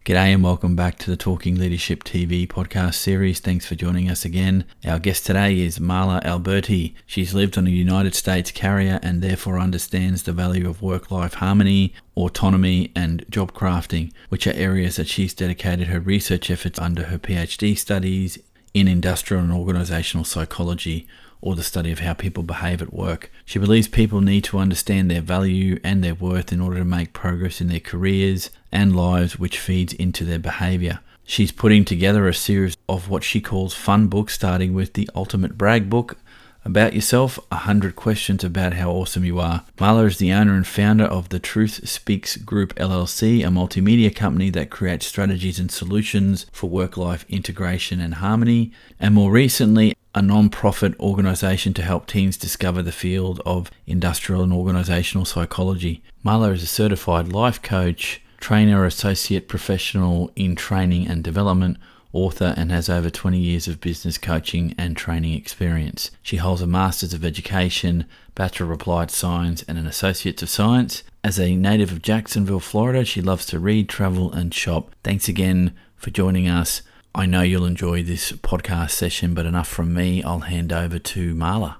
G'day and welcome back to the Talking Leadership TV podcast series. Thanks for joining us again. Our guest today is Marla Albertie. She's lived on a United States carrier and therefore understands the value of work-life harmony, autonomy and job crafting, which are areas that she's dedicated her research efforts under her PhD studies in industrial and organizational psychology, or the study of how people behave at work. She believes people need to understand their value and their worth in order to make progress in their careers and lives, which feeds into their behavior. She's putting together a series of what she calls fun books, starting with the Ultimate Brag Book, About Yourself, 100 Questions About How Awesome You Are. Marla is the owner and founder of the Truth Speaks Group LLC, a multimedia company that creates strategies and solutions for work-life integration and harmony, and more recently, a non-profit organization to help teens discover the field of industrial and organizational psychology. Marla is a certified life coach, trainer, associate professional in training and development, author, and has over 20 years of business coaching and training experience. She holds a Master's of Education, Bachelor of Applied Science, and an Associate of Science. As a native of Jacksonville, Florida, she loves to read, travel, and shop. Thanks again for joining us. I know you'll enjoy this podcast session, but enough from me. I'll hand over to Marla.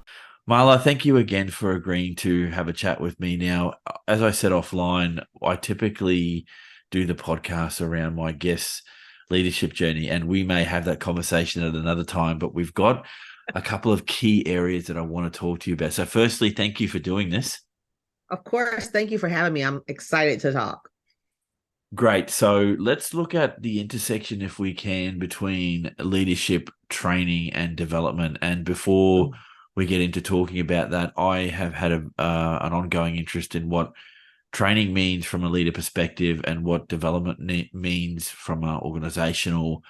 Marla, thank you again for agreeing to have a chat with me. Now, as I said offline, I typically do the podcast around my guests' leadership journey, and we may have that conversation at another time, but we've got a couple of key areas that I want to talk to you about. So firstly, thank you for doing this. Of course. Thank you for having me. I'm excited to talk. Great. So let's look at the intersection, if we can, between leadership, training, and development. And before we get into talking about that, I have had an ongoing interest in what training means from a leader perspective and what development means from an organizational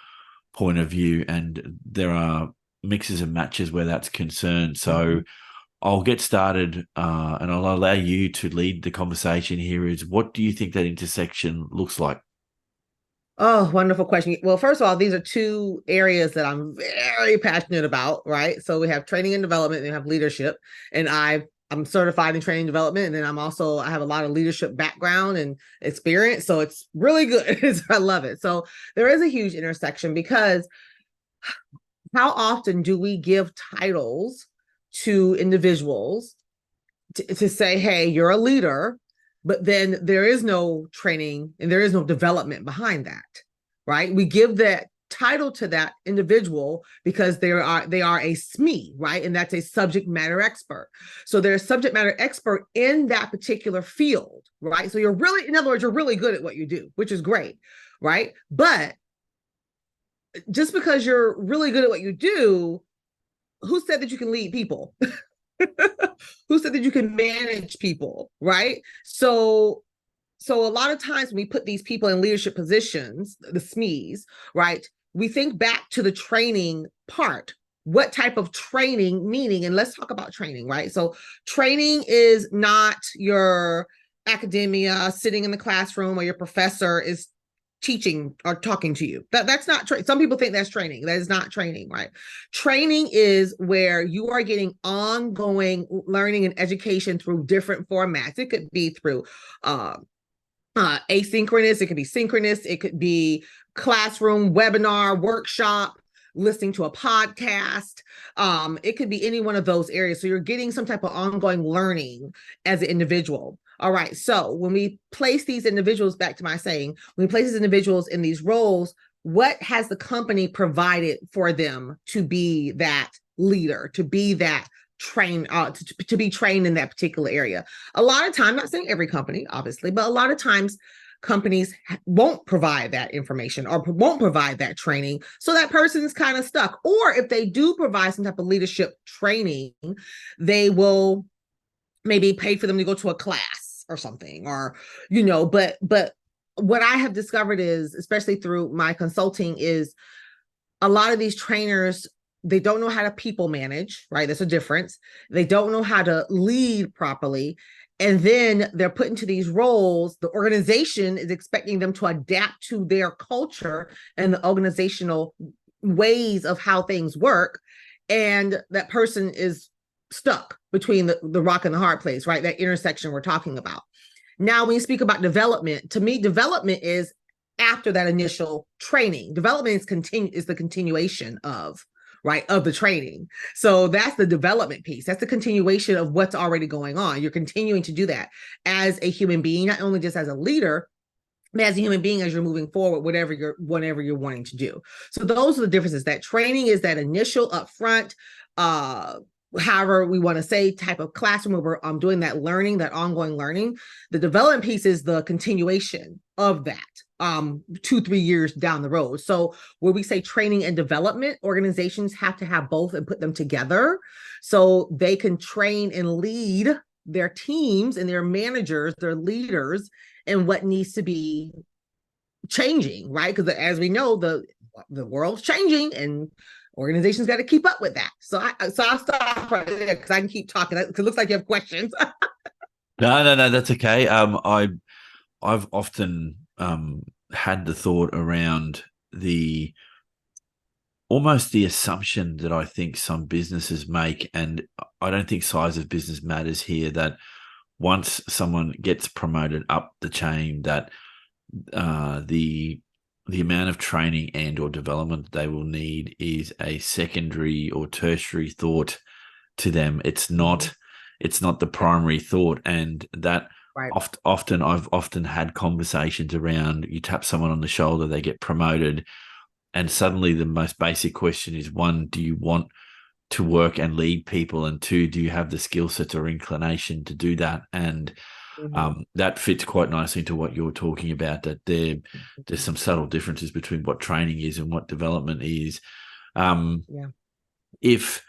point of view. And there are mixes and matches where that's concerned. So I'll get started and I'll allow you to lead the conversation here. Is what do you think that intersection looks like? Oh, wonderful question. Well, first of all, these are two areas that I'm very passionate about, right? So we have training and development, and we have leadership. And I'm certified in training and development, and then I have a lot of leadership background and experience. So it's really good. I love it. So there is a huge intersection, because how often do we give titles to individuals to say, hey, you're a leader, but then there is no training and there is no development behind that, right? We give that title to that individual because they are a SME, right? And that's a subject matter expert. So they're a subject matter expert in that particular field, right? So in other words, you're really good at what you do, which is great, right? But just because you're really good at what you do, who said that you can lead people? Who said that you can manage people, right? So a lot of times when we put these people in leadership positions, the SMEs, right, we think back to the training part. What type of training, meaning, and let's talk about training, right? So training is not your academia sitting in the classroom or your professor is teaching or talking to you. That's not training. Some people think that's training. That is not training, right? Training is where you are getting ongoing learning and education through different formats. It could be through asynchronous, it could be synchronous, it could be classroom, webinar, workshop, listening to a podcast. It could be any one of those areas. So you're getting some type of ongoing learning as an individual. All right. So when we place these individuals, back to my saying, when we place these individuals in these roles, what has the company provided for them to be that leader, to be that trained, to be trained in that particular area? A lot of times, not saying every company, obviously, but a lot of times companies won't provide that information or won't provide that training. So that person's kind of stuck. Or if they do provide some type of leadership training, they will maybe pay for them to go to a class or something, or, but what I have discovered is, especially through my consulting, is a lot of these trainers, they don't know how to people manage, right? There's a difference. They don't know how to lead properly. And then they're put into these roles. The organization is expecting them to adapt to their culture and the organizational ways of how things work. And that person is stuck between the rock and the hard place, right? That intersection we're talking about. Now, when you speak about development, to me, development is after that initial training. Development is the continuation of, right, of the training. So that's the development piece. That's the continuation of what's already going on. You're continuing to do that as a human being, not only just as a leader, but as a human being, as you're moving forward, whatever you're wanting to do. So those are the differences. That training is that initial upfront, however we want to say, type of classroom where we're doing that learning, that ongoing learning. The development piece is the continuation of that 2-3 years down the road. So where we say training and development, organizations have to have both and put them together so they can train and lead their teams and their managers, their leaders, and what needs to be changing, right? Because as we know, the world's changing and organizations got to keep up with that. So I'll stop right there because I can keep talking. Because it looks like you have questions. No, that's okay. I've often had the thought around almost the assumption that I think some businesses make, and I don't think size of business matters here, that once someone gets promoted up the chain, that the amount of training and or development they will need is a secondary or tertiary thought to them. It's not the primary thought, and that right. I've often had conversations around, you tap someone on the shoulder, they get promoted, and suddenly the most basic question is, one, do you want to work and lead people, and two, do you have the skill sets or inclination to do that? And that fits quite nicely into what you're talking about, that there's some subtle differences between what training is and what development is. If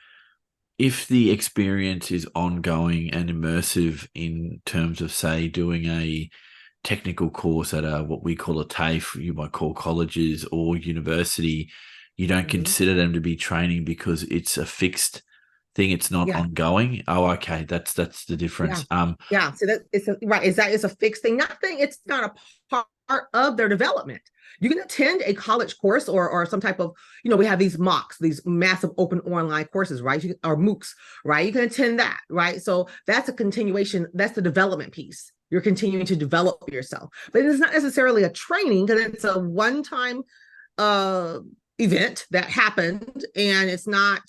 the experience is ongoing and immersive in terms of, say, doing a technical course at what we call a TAFE, you might call colleges or university, you don't consider them to be training because it's a fixed thing. It's not ongoing. Oh, okay. That's the difference. So that it's it's a fixed thing. It's not a part of their development. You can attend a college course or some type of, we have these MOOCs, these massive open online courses, right? Or MOOCs, right? You can attend that, right? So that's a continuation. That's the development piece. You're continuing to develop yourself, but it's not necessarily a training because it's a one-time event that happened, and it's not,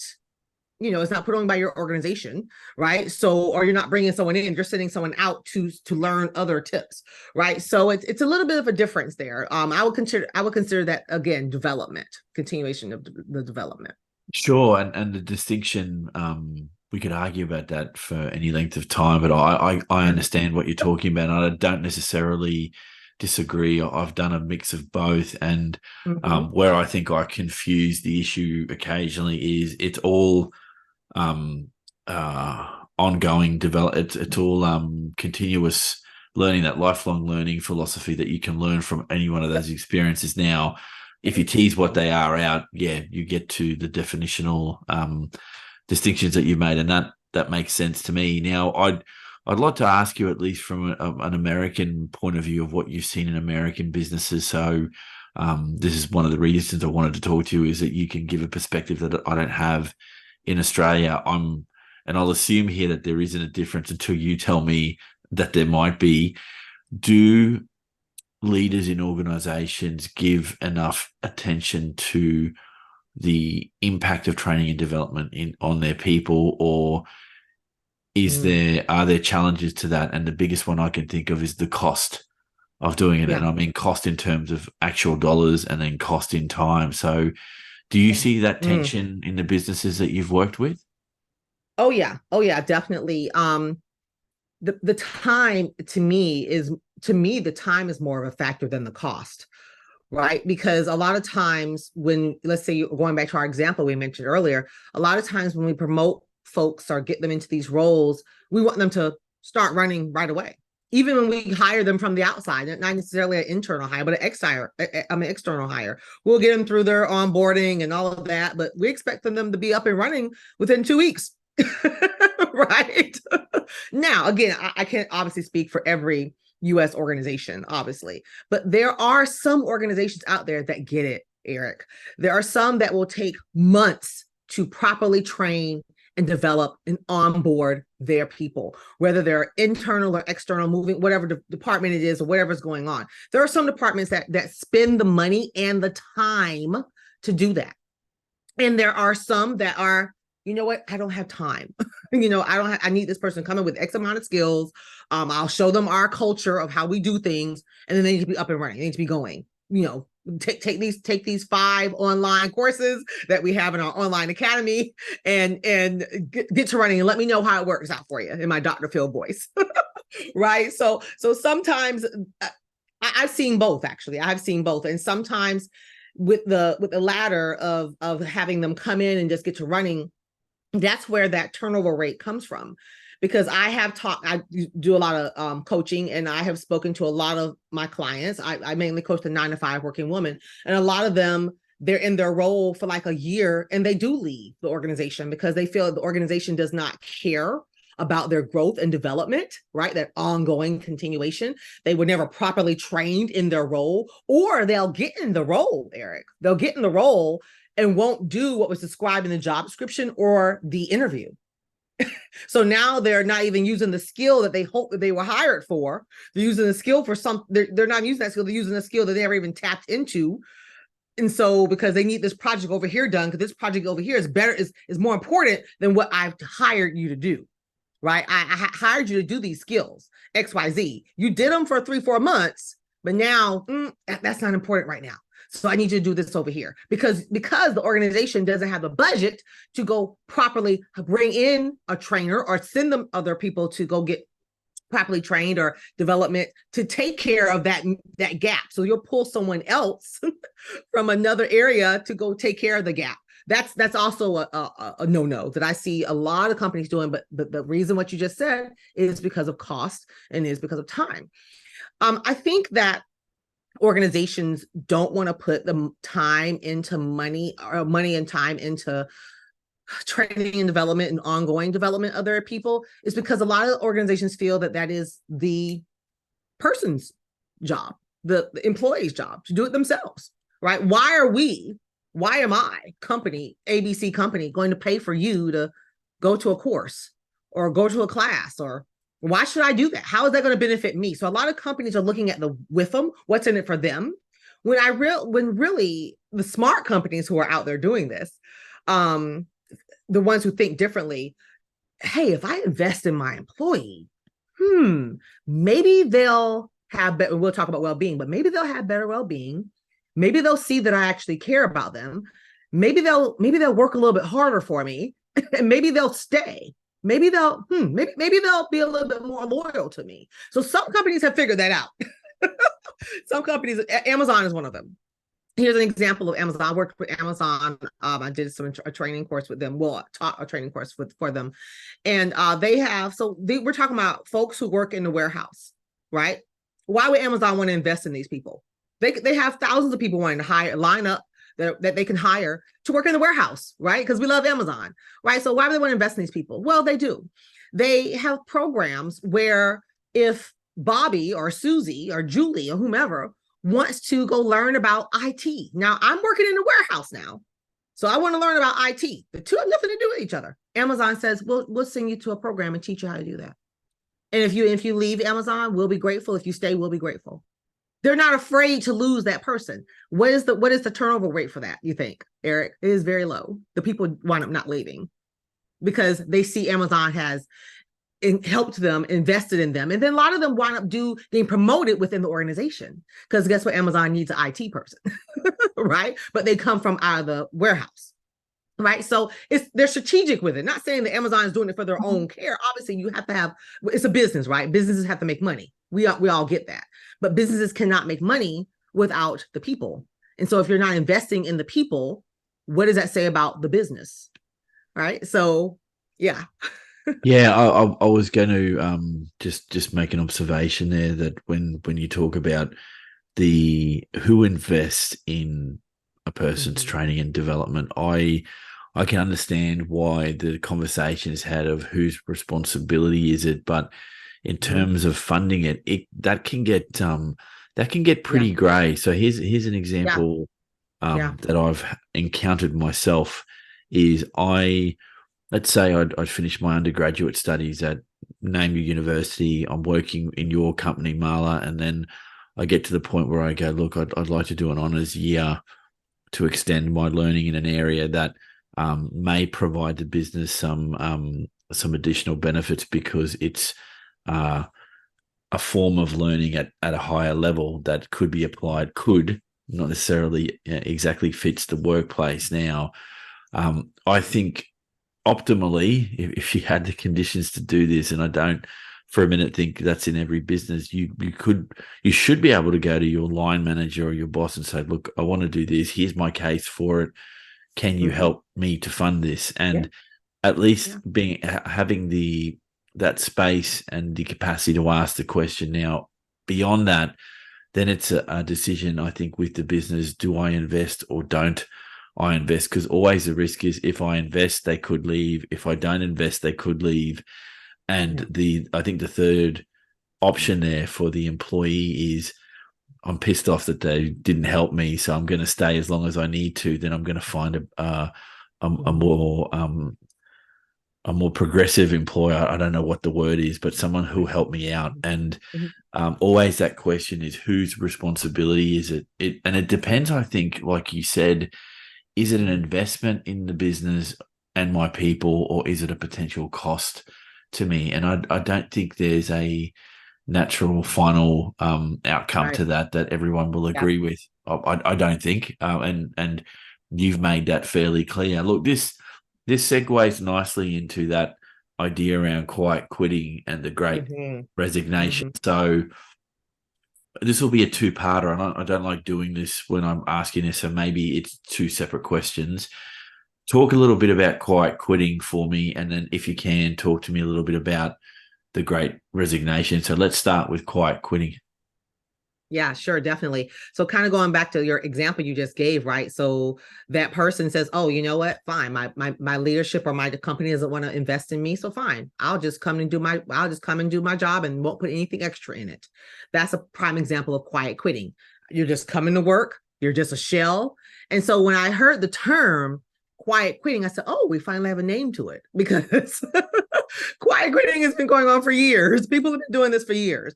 it's not put on by your organization, right? So, or you're not bringing someone in, you're sending someone out to learn other tips, right? So it's a little bit of a difference there. I would consider that, again, development, continuation of the development. Sure, and the distinction, we could argue about that for any length of time, but I understand what you're talking about. And I don't necessarily disagree. I've done a mix of both, and where I think I confuse the issue occasionally is it's all ongoing develop. It's all continuous learning, that lifelong learning philosophy that you can learn from any one of those experiences. Now, if you tease what they are out, you get to the definitional distinctions that you've made, and that makes sense to me. Now, I'd like to ask you, at least from an American point of view, of what you've seen in American businesses. So this is one of the reasons I wanted to talk to you, is that you can give a perspective that I don't have in Australia. And I'll assume here that there isn't a difference until you tell me that there might be. Do leaders in organizations give enough attention to the impact of training and development on their people, or are there challenges to that? And the biggest one I can think of is the cost of doing it. And I mean cost in terms of actual dollars, and then cost in time. So do you see that tension in the businesses that you've worked with? Oh yeah, definitely. The time, to me, the time is more of a factor than the cost, right? Because a lot of times when, let's say, going back to our example we mentioned earlier, a lot of times when we promote folks or get them into these roles, we want them to start running right away. Even when we hire them from the outside, not necessarily an internal hire, but an external hire. We'll get them through their onboarding and all of that, but we expect them to be up and running within 2 weeks. Right? Now, again, I can't obviously speak for every U.S. organization, obviously, but there are some organizations out there that get it, Eric. There are some that will take months to properly train and develop and onboard their people, whether they're internal or external, moving, whatever department it is or whatever's going on. There are some departments that spend the money and the time to do that. And there are some that are, you know what, I don't have time. I need this person coming with X amount of skills. I'll show them our culture of how we do things, and then they need to be up and running. They need to be going, take these 5 online courses that we have in our online academy and get to running and let me know how it works out for you in my Dr. Phil voice. Right. So sometimes I've seen both, actually. I've seen both. And sometimes with the latter of having them come in and just get to running, that's where that turnover rate comes from. Because I do a lot of coaching, and I have spoken to a lot of my clients. I mainly coach the 9-to-5 working woman, and a lot of them, they're in their role for like a year and they do leave the organization because they feel the organization does not care about their growth and development, right? That ongoing continuation. They were never properly trained in their role, or they'll get in the role, Eric. They'll get in the role and won't do what was described in the job description or the interview. So now they're not even using the skill that they hope that they were hired for. They're using the skill for they're not using that skill. They're using a skill that they never even tapped into. And so because they need this project over here done, because this project over here is better, is more important than what I've hired you to do. Right? I hired you to do these skills, XYZ. You did them for 3-4 months, but now that's not important right now. So I need you to do this over here because the organization doesn't have the budget to go properly bring in a trainer or send them other people to go get properly trained or development to take care of that gap. So you'll pull someone else from another area to go take care of the gap. That's also a no-no that I see a lot of companies doing. But the reason what you just said is because of cost and is because of time. I think that organizations don't want to put the time into money and time into training and development and ongoing development of their people is because a lot of organizations feel that is the person's job, the employee's job to do it themselves, right? Why am I, company, ABC company, going to pay for you to go to a course or go to a class, or why should I do that? How is that going to benefit me? So a lot of companies are looking at what's in it for them. When really the smart companies who are out there doing this, the ones who think differently, hey, if I invest in my employee, maybe they'll have better, we'll talk about well-being, but maybe they'll have better well-being. Maybe they'll see that I actually care about them. Maybe they'll work a little bit harder for me, and maybe they'll stay. Maybe they'll be a little bit more loyal to me. So some companies have figured that out. Some companies, Amazon is one of them. Here's an example of Amazon. I worked with Amazon. I did a training course with them. Well, I taught a training course for them. And we're talking about folks who work in the warehouse, right? Why would Amazon want to invest in these people? They have thousands of people wanting to line up that they can hire to work in the warehouse, right? Because we love Amazon, right? So why do they want to invest in these people? Well, they do. They have programs where if Bobby or Susie or Julie or whomever wants to go learn about IT. Now, I'm working in the warehouse now, so I want to learn about IT. The two have nothing to do with each other. Amazon says, we'll send you to a program and teach you how to do that. And if you leave Amazon, we'll be grateful. If you stay, we'll be grateful. They're not afraid to lose that person. What is the turnover rate for that, you think, Eric? It is very low. The people wind up not leaving because they see Amazon has helped them, invested in them. And then a lot of them wind up being promoted within the organization because guess what? Amazon needs an IT person, right? But they come from out of the warehouse, right? So they're strategic with it. Not saying that Amazon is doing it for their own care. Obviously, you have to have, it's a business, right? Businesses have to make money. We all get that. But businesses cannot make money without the people. And so if you're not investing in the people, what does that say about the business? Right? So, yeah. Yeah, I was going to just make an observation there that when you talk about who invests in a person's training and development, I can understand why the conversation is had of whose responsibility is it, but in terms of funding it, that can get pretty grey. So here's an example that I've encountered myself is let's say I'd finished my undergraduate studies at name your university. I'm working in your company, Marla, and then I get to the point where I go, look, I'd like to do an honours year to extend my learning in an area that may provide the business some additional benefits because it's uh, a form of learning at a higher level that could be applied, could not necessarily exactly fits the workplace now. I think optimally, if you had the conditions to do this, and I don't for a minute think that's in every business, you should be able to go to your line manager or your boss and say, look, I want to do this. Here's my case for it. Can you help me to fund this? And at least having that space and the capacity to ask the question. Now, beyond that, then it's a decision, I think, with the business. Do I invest or don't I invest? Because always the risk is if I invest, they could leave. If I don't invest, they could leave. And I think the third option there for the employee is I'm pissed off that they didn't help me, so I'm going to stay as long as I need to. Then I'm going to find a more progressive employer. I don't know what the word is, but someone who helped me out. And always that question is, whose responsibility is it? And it depends, I think, like you said, is it an investment in the business and my people, or is it a potential cost to me? And I don't think there's a natural final outcome to that everyone will agree with. I don't think. And you've made that fairly clear. Look, this segues nicely into that idea around quiet quitting and the great resignation. So this will be a two-parter, and I don't like doing this when I'm asking this, so maybe it's two separate questions. Talk a little bit about quiet quitting for me, and then if you can, talk to me a little bit about the great resignation. So let's start with quiet quitting. Yeah, sure, definitely. So kind of going back to your example you just gave, right? So that person says, oh, you know what? Fine. My leadership or my company doesn't want to invest in me. So fine. I'll just come and do my job and won't put anything extra in it. That's a prime example of quiet quitting. You're just coming to work. You're just a shell. And so when I heard the term quiet quitting, I said, oh, we finally have a name to it, because quiet quitting has been going on for years. People have been doing this for years.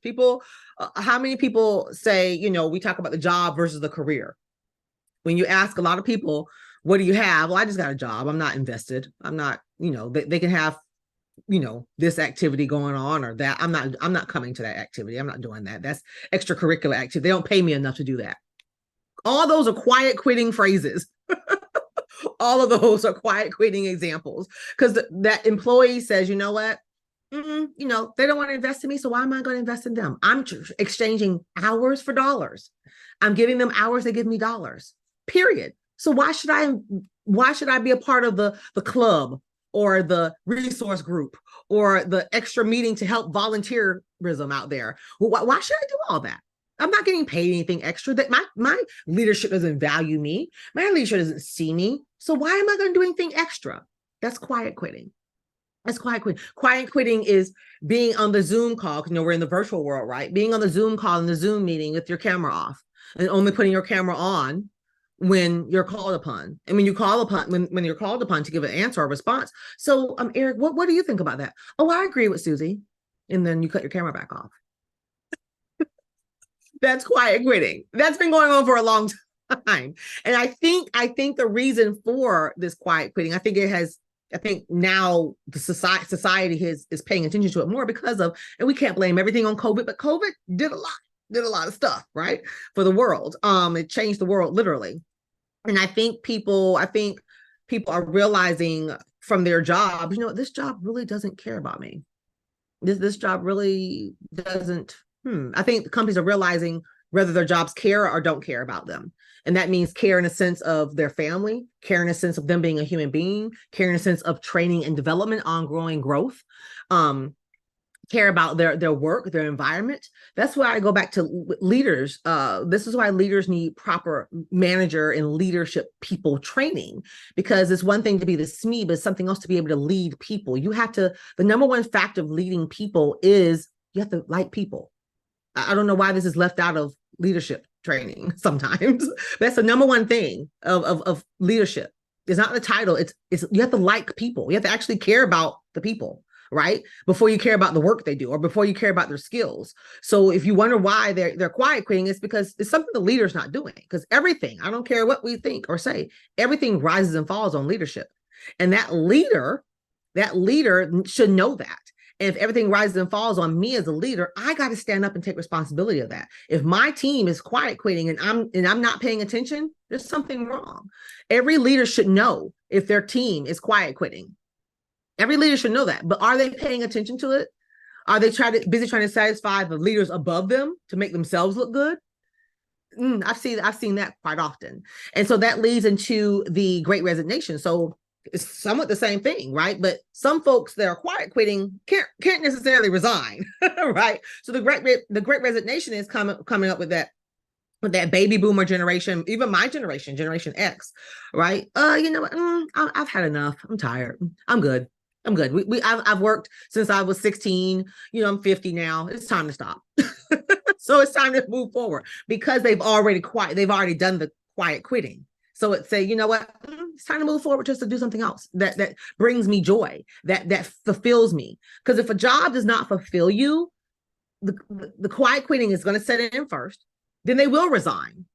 How many people say, we talk about the job versus the career? When you ask a lot of people, what do you have? Well, I just got a job. I'm not invested. I'm not, they can have, this activity going on or that. I'm not coming to that activity. I'm not doing that. That's extracurricular activity. They don't pay me enough to do that. All those are quiet quitting phrases. All of those are quiet quitting examples, because that employee says, you know what? They don't want to invest in me, so why am I going to invest in them? I'm exchanging hours for dollars. I'm giving them hours, they give me dollars, period. So why should I be a part of the club or the resource group or the extra meeting to help volunteerism out there? Why should I do all that? I'm not getting paid anything extra. That my leadership doesn't value me. My leadership doesn't see me. So why am I going to do anything extra? That's quiet quitting. That's quiet quitting. Quiet quitting is being on the Zoom call, because we're in the virtual world, right? Being on the Zoom call in the Zoom meeting with your camera off and only putting your camera on when you're called upon. And when you're called upon to give an answer or response. So Eric, what do you think about that? Oh, I agree with Susie. And then you cut your camera back off. That's quiet quitting. That's been going on for a long time. And I think the reason for this quiet quitting, I think now the society is paying attention to it more because of, and we can't blame everything on COVID, but COVID did a lot of stuff, right? For the world. It changed the world literally. And I think people are realizing from their jobs, this job really doesn't care about me. This job really doesn't. I think the companies are realizing whether their jobs care or don't care about them. And that means care in a sense of their family, care in a sense of them being a human being, care in a sense of training and development, ongoing growth, care about their work, their environment. That's why I go back to leaders. This is why leaders need proper manager and leadership people training, because it's one thing to be the SME, but it's something else to be able to lead people. The number one factor of leading people is you have to like people. I don't know why this is left out of leadership training sometimes. That's the number one thing of leadership. It's not the title. It's you have to like people. You have to actually care about the people, right? Before you care about the work they do or before you care about their skills. So if you wonder why they're quiet quitting, it's because it's something the leader's not doing. Because everything, I don't care what we think or say, everything rises and falls on leadership. And that leader should know that. And if everything rises and falls on me as a leader, I got to stand up and take responsibility of that. If my team is quiet quitting and I'm not paying attention, there's something wrong. Every leader should know if their team is quiet quitting. Every leader should know that. But are they paying attention to it? Are they busy trying to satisfy the leaders above them to make themselves look good? I've seen that quite often. And so that leads into the great resignation. So it's somewhat the same thing, right? But some folks that are quiet quitting can't necessarily resign, right? So the great resignation is coming up with that baby boomer generation, even my generation, Generation X, right? You know what? I've had enough. I'm tired. I'm good. I've worked since I was 16. You know, I'm 50 now. It's time to stop. So it's time to move forward because they've already done the quiet quitting. So it's say, you know what? It's time to move forward just to do something else that brings me joy, that fulfills me. Because if a job does not fulfill you, the quiet quitting is going to set in first. Then they will resign,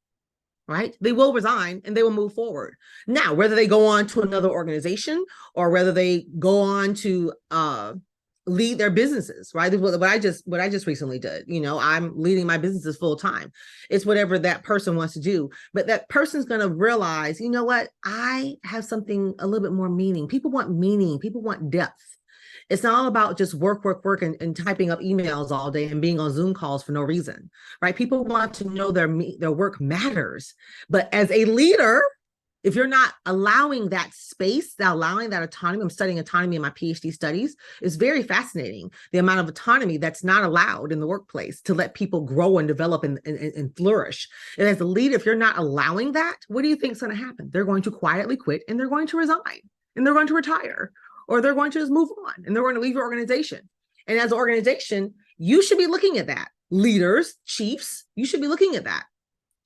right? They will resign and they will move forward. Now, whether they go on to another organization or whether they go on to lead their businesses, right? What I just recently did. You know, I'm leading my businesses full time. It's whatever that person wants to do, but that person's going to realize, you know what? I have something a little bit more meaning. People want meaning. People want depth. It's not all about just work, and typing up emails all day and being on Zoom calls for no reason, right? People want to know their work matters. But as a leader, if you're not allowing that space, allowing that autonomy, I'm studying autonomy in my PhD studies, it's very fascinating. The amount of autonomy that's not allowed in the workplace to let people grow and develop and flourish. And as a leader, if you're not allowing that, what do you think is going to happen? They're going to quietly quit and they're going to resign and they're going to retire or they're going to just move on and they're going to leave your organization. And as an organization, you should be looking at that. Leaders, chiefs, you should be looking at that.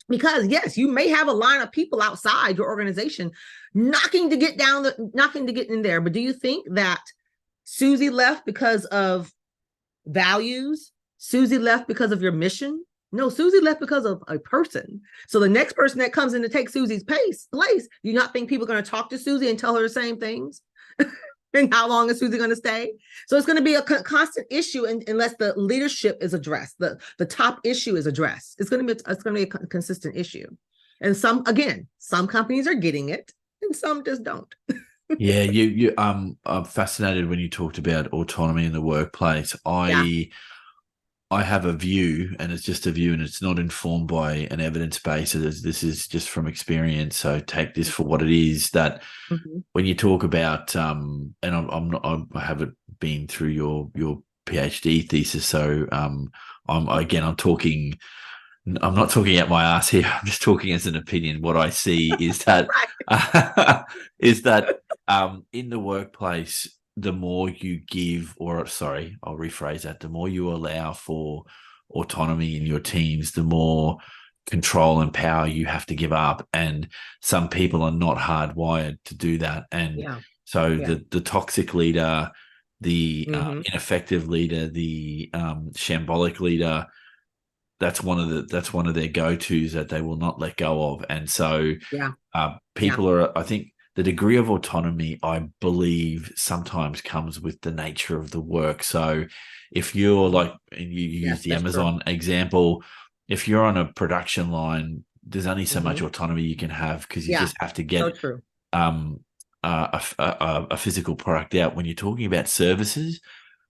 Because yes, you may have a line of people outside your organization knocking to get in there. But do you think that Susie left because of values? Susie left because of your mission? No, Susie left because of a person. So the next person that comes in to take Susie's place, do you not think people are going to talk to Susie and tell her the same things? And how long is Susie going to stay? So it's going to be a constant issue unless the leadership is addressed, the top issue is addressed. It's going to be a consistent issue. And some companies are getting it and some just don't. Yeah, I'm fascinated when you talked about autonomy in the workplace. I have a view, and it's just a view, and it's not informed by an evidence base. This is just from experience. So take this for what it is. That when you talk about, and I haven't been through your PhD thesis, so I'm not talking out my ass here. I'm just talking as an opinion. What I see is that in the workplace, the more you give, I'll rephrase that, the more you allow for autonomy in your teams, the more control and power you have to give up. And some people are not hardwired to do that. And the toxic leader, the ineffective leader, the shambolic leader, that's one of their go-tos that they will not let go of. And so people are, I think, the degree of autonomy, I believe, sometimes comes with the nature of the work. So if you're like, and you use the Amazon example, if you're on a production line, there's only so much autonomy you can have because you just have to get a physical product out. When you're talking about services,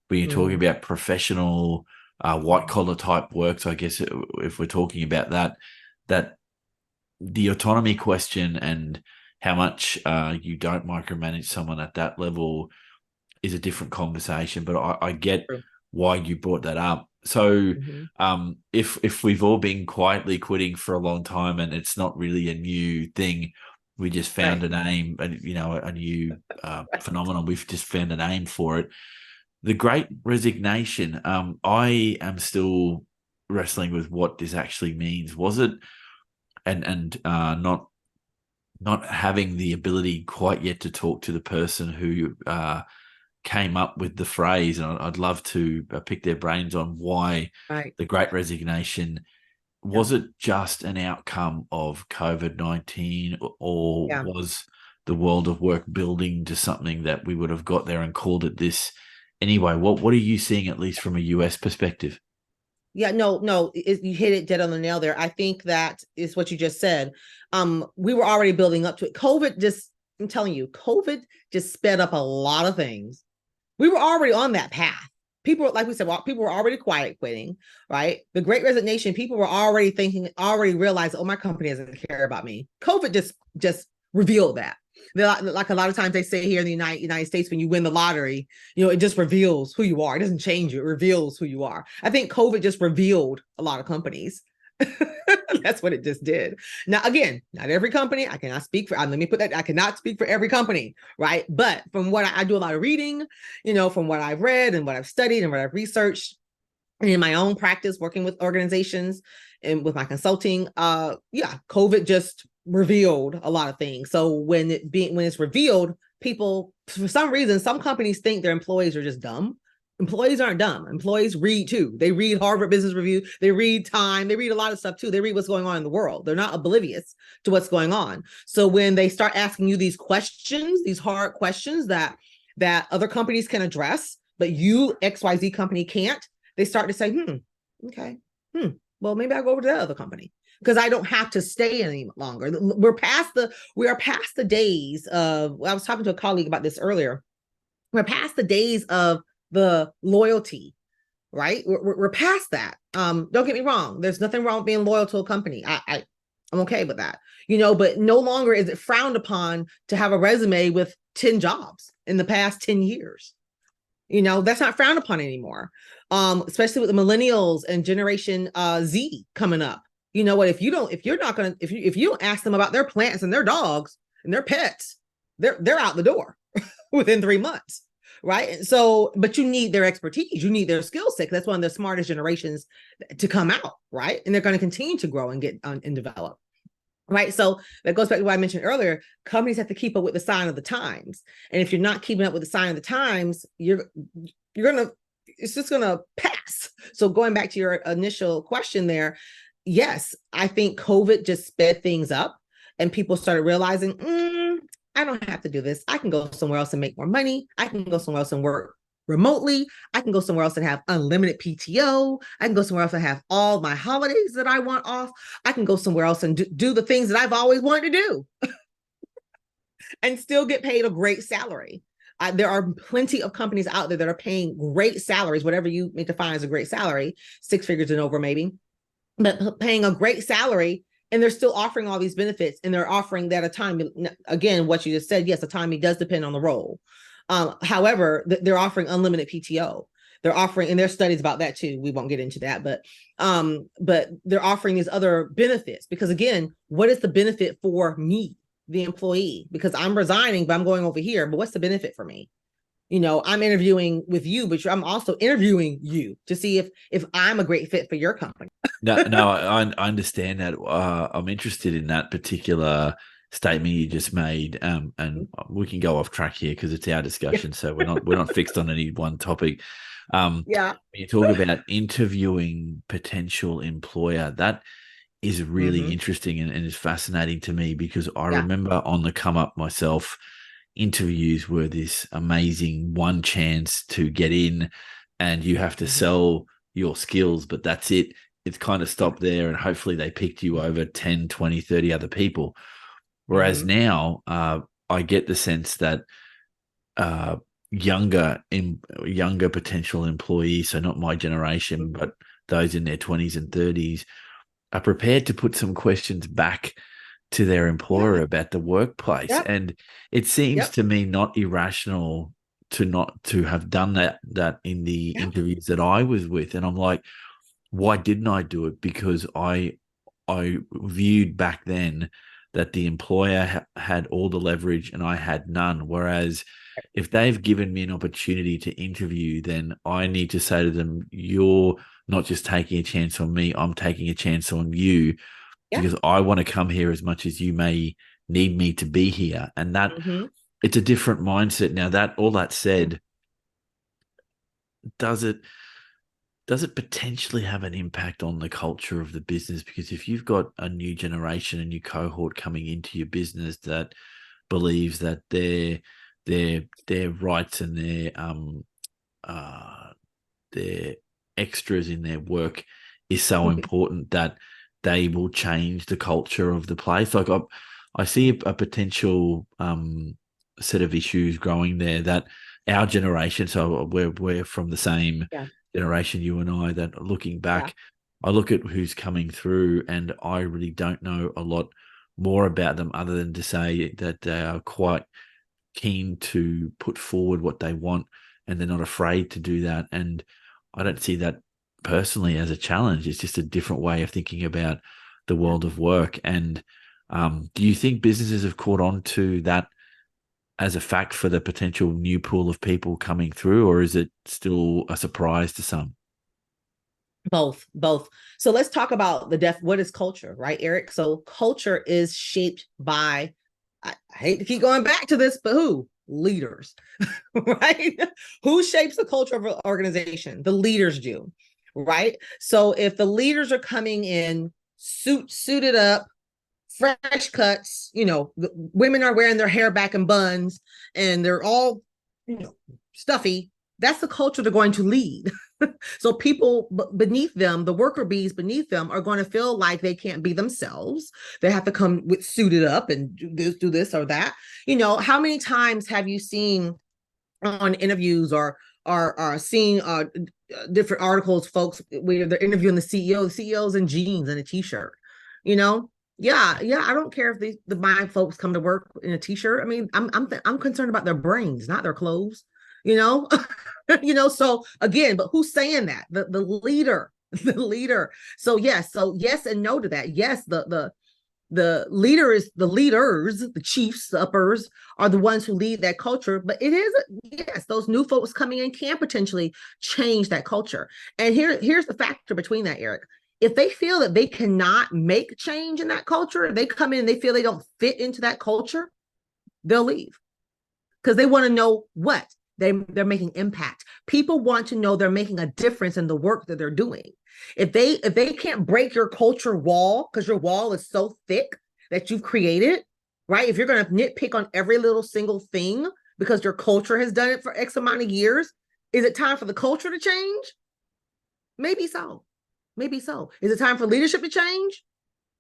when you're talking about professional white collar type work, so I guess if we're talking about that the autonomy question and how much you don't micromanage someone at that level is a different conversation. But I get why you brought that up. So if we've all been quietly quitting for a long time and it's not really a new thing, we just found a name, and a new phenomenon. We've just found a name for it. The Great Resignation. I am still wrestling with what this actually means. Was it, and not not having the ability quite yet to talk to the person who came up with the phrase, and I'd love to pick their brains on why Right. the Great Resignation. Yeah. Was it just an outcome of COVID-19, or Yeah. was the world of work building to something that we would have got there and called it this anyway? What are you seeing, at least from a US perspective? Yeah, no, you hit it dead on the nail there. I think that is what you just said. We were already building up to it. I'm telling you, COVID just sped up a lot of things. We were already on that path. People, like we said, people were already quiet quitting, right? The Great Resignation, people were already thinking, already realized, oh, my company doesn't care about me. COVID just revealed that. Like a lot of times they say here in the United States, when you win the lottery, it just reveals who you are. It doesn't change you. It reveals who you are. I think COVID just revealed a lot of companies. That's what it just did. Now, again, not every company. I cannot speak for. Let me put that. I cannot speak for every company, right? But from what I do, a lot of reading. From what I've read and what I've studied and what I've researched, and in my own practice, working with organizations and with my consulting, yeah, COVID just revealed a lot of things. So when it's revealed, people, for some reason, some companies think their employees are just dumb. Employees aren't dumb. Employees read too. They read Harvard Business Review. They read Time. They read a lot of stuff too. They read what's going on in the world. They're not oblivious to what's going on. So when they start asking you these questions, these hard questions that other companies can address, but you XYZ company can't, they start to say, okay, well, maybe I'll go over to that other company because I don't have to stay any longer. We are past the days of, I was talking to a colleague about this earlier. We're past the days of the loyalty, right? We're past that. Don't get me wrong. There's nothing wrong with being loyal to a company. I'm okay with that, but no longer is it frowned upon to have a resume with 10 jobs in the past 10 years. That's not frowned upon anymore. Especially with the millennials and Generation Z coming up. You know what? If you don't ask them about their plants and their dogs and their pets, they're out the door within 3 months. Right. So, but you need their expertise. You need their skill set. That's one of the smartest generations to come out. Right. And they're going to continue to grow and get and develop. Right. So that goes back to what I mentioned earlier. Companies have to keep up with the sign of the times. And if you're not keeping up with the sign of the times, it's just going to pass. So going back to your initial question there, yes, I think COVID just sped things up and people started realizing, I don't have to do this. I can go somewhere else and make more money. I can go somewhere else and work remotely. I can go somewhere else and have unlimited PTO. I can go somewhere else and have all my holidays that I want off. I can go somewhere else and do the things that I've always wanted to do and still get paid a great salary. There are plenty of companies out there that are paying great salaries, whatever you may define as a great salary, 6 figures and over maybe, but paying a great salary. And they're still offering all these benefits, and they're offering that autonomy. Again, what you just said, yes, autonomy does depend on the role. However, they're offering unlimited PTO. They're offering, and there's studies about that too. We won't get into that, but they're offering these other benefits because, again, what is the benefit for me, the employee? Because I'm resigning, but I'm going over here. But what's the benefit for me? I'm interviewing with you, but I'm also interviewing you to see if I'm a great fit for your company. No, I understand that. I'm interested in that particular statement you just made, and we can go off track here because it's our discussion, so we're not fixed on any one topic. Yeah, when you talk about interviewing potential employer, that is really interesting and is fascinating to me because I remember on the come up myself, interviews were this amazing one chance to get in, and you have to sell your skills, but that's it. It's kind of stopped there, and hopefully they picked you over 10, 20, 30 other people. Whereas now I get the sense that younger potential employees, so not my generation, but those in their 20s and 30s, are prepared to put some questions back to their employer about the workplace. And it seems to me not irrational to not to have done that in the interviews that I was with. And I'm like, why didn't I do it? Because I viewed back then that the employer had all the leverage and I had none. Whereas if they've given me an opportunity to interview, then I need to say to them, you're not just taking a chance on me, I'm taking a chance on you because I want to come here as much as you may need me to be here. And that Mm-hmm. it's a different mindset. Now, that all that said, does it potentially have an impact on the culture of the business? Because if you've got a new generation, a new cohort coming into your business that believes that their rights and their extras in their work is so important that they will change the culture of the place. Like I see a potential set of issues growing there that our generation, so we're from the same Yeah. generation, you and I, that looking Yeah. back, I look at who's coming through and I really don't know a lot more about them other than to say that they are quite keen to put forward what they want and they're not afraid to do that. And I don't see that personally as a challenge. It's just a different way of thinking about the Yeah. world of work. And do you think businesses have caught on to that as a fact for the potential new pool of people coming through, or is it still a surprise to some? Both. So let's talk about what is culture, right, Eric? So culture is shaped by, I hate to keep going back to this, but who? Leaders, right? Who shapes the culture of an organization? The leaders do, right? So if the leaders are coming in suited up, fresh cuts, the women are wearing their hair back in buns and they're all, stuffy, that's the culture they're going to lead. So people beneath them, the worker bees beneath them, are going to feel like they can't be themselves. They have to come with suited up and do this or that. How many times have you seen on interviews or are seeing different articles, folks where they're interviewing the CEOs in jeans and a t-shirt, you know? Yeah, I don't care if my folks come to work in a t-shirt. I mean, I'm concerned about their brains, not their clothes, you know? So again, but who's saying that? The leader, the leader. So yes and no to that. Yes, the leader is the leaders, the chiefs, the uppers are the ones who lead that culture. But it is, yes, those new folks coming in can potentially change that culture. And here's the factor between that, Eric. If they feel that they cannot make change in that culture, they come in and they feel they don't fit into that culture, they'll leave because they want to know what they're making impact. People want to know they're making a difference in the work that they're doing. If they can't break your culture wall because your wall is so thick that you've created, right? If you're going to nitpick on every little single thing because your culture has done it for X amount of years, is it time for the culture to change? Maybe so. Maybe so. Is it time for leadership to change?